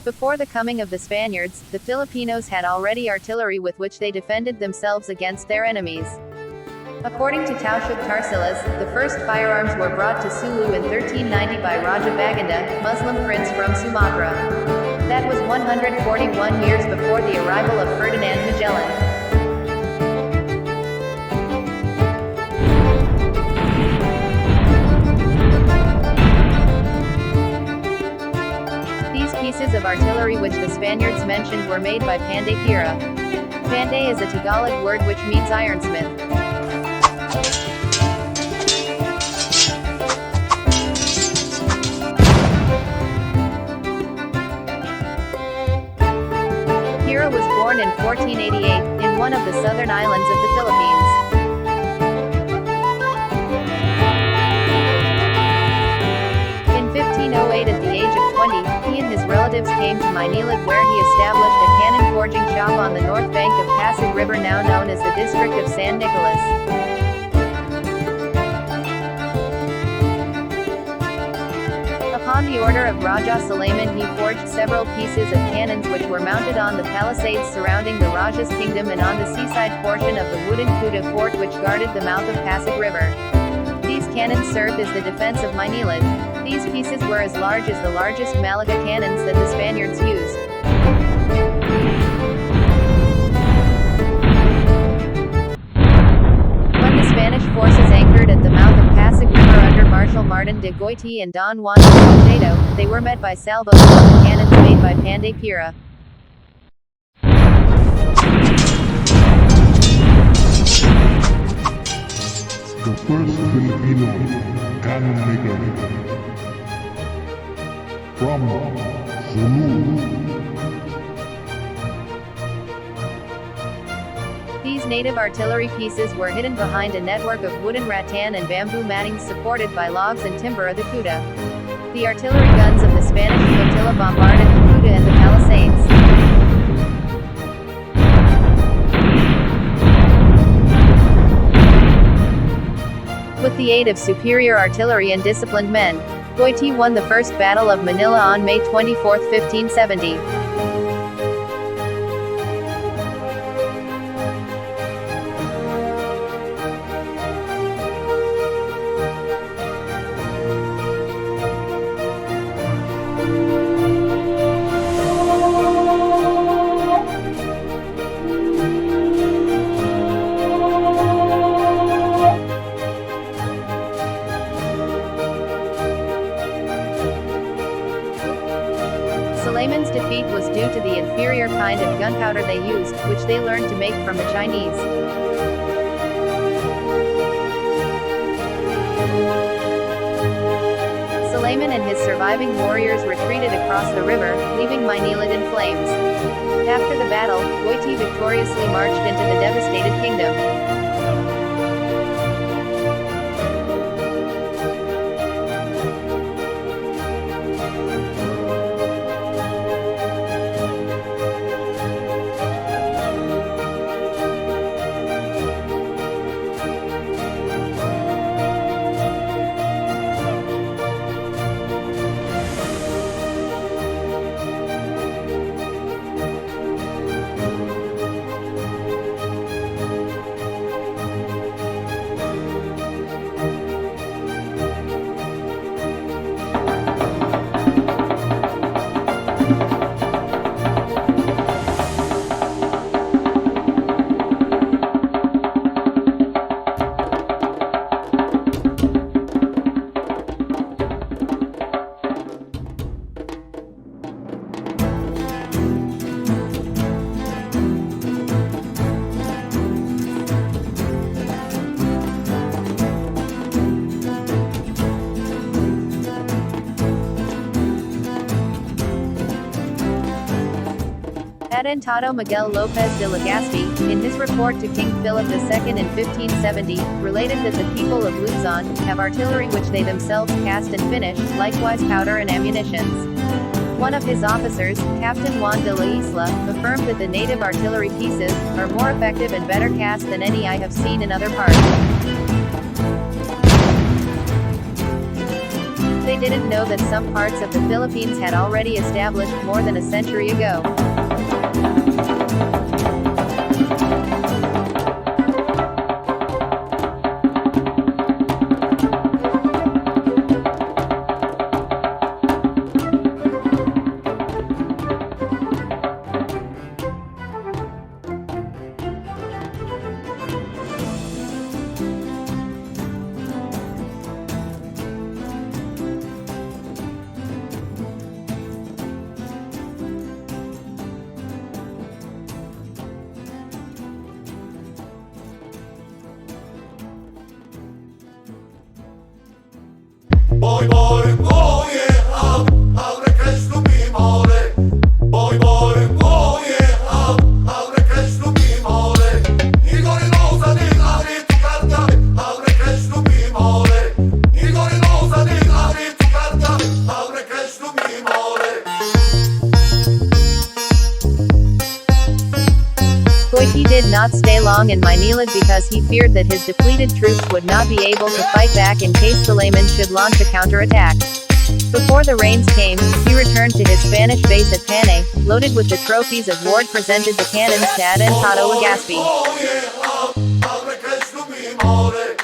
Before the coming of the Spaniards, the Filipinos had already artillery with which they defended themselves against their enemies. According to Tausug Tarsilas, the first firearms were brought to Sulu in 1390 by Raja Baganda, Muslim prince from Sumatra. That was 141 years before the arrival of Ferdinand Magellan. These pieces of artillery which the Spaniards mentioned were made by Panday Pira. Panday is a Tagalog word which means ironsmith. Pira was born in 1488, in one of the southern islands of the Philippines. In 1508 at the age of 20, he and his relatives came to Maynilad where he established a cannon forging shop on the north bank of Pasig River now known as the district of San Nicolas. Upon the order of Raja Sulayman he forged several pieces of cannons which were mounted on the palisades surrounding the Raja's kingdom and on the seaside portion of the wooden Kuta fort which guarded the mouth of Pasig River. These cannons served as the defense of Maynilad. These pieces were as large as the largest Malaga cannons that the Spaniards used. When the Spanish forces anchored at the mouth of Pasig River under Marshal Martin de Goiti and Don Juan de Salcedo, they were met by salvos of the cannons made by Panday Pira. The first Filipino cannon maker from Sulu. These native artillery pieces were hidden behind a network of wooden rattan and bamboo mattings supported by logs and timber of the Kuta. The artillery guns of the Spanish flotilla bombarded the Kuta and the palisades. With the aid of superior artillery and disciplined men, Goiti won the First Battle of Manila on May 24, 1570. Sulayman's defeat was due to the inferior kind of gunpowder they used, which they learned to make from the Chinese. Sulayman and his surviving warriors retreated across the river, leaving Maynilad in flames. After the battle, Goiti victoriously marched into the devastated kingdom. Adelantado Miguel López de Legazpi, in his report to King Philip II in 1570, related that the people of Luzon have artillery which they themselves cast and finish, likewise powder and ammunitions. One of his officers, Captain Juan de la Isla, affirmed that the native artillery pieces are more effective and better cast than any I have seen in other parts. They they didn't know that some parts of the Philippines had already established more than a century ago. Boy, boy, oh yeah, abre Cristo mi more. Boy, boy, oh yeah, abre Cristo mi more. Igor knows I need to carta, abre Cristo mi more. Igor knows I need to carta, abre Cristo mi more. Koike did not stay long in Maynilad because he feared that his depleted troops would not be able to fight back in case Philemon should launch a counterattack. Before the rains came, he returned to his Spanish base at Panay, loaded with the trophies of war, presented the cannons to Adelantado Legazpi. Oh yeah, abre Cristo mi more.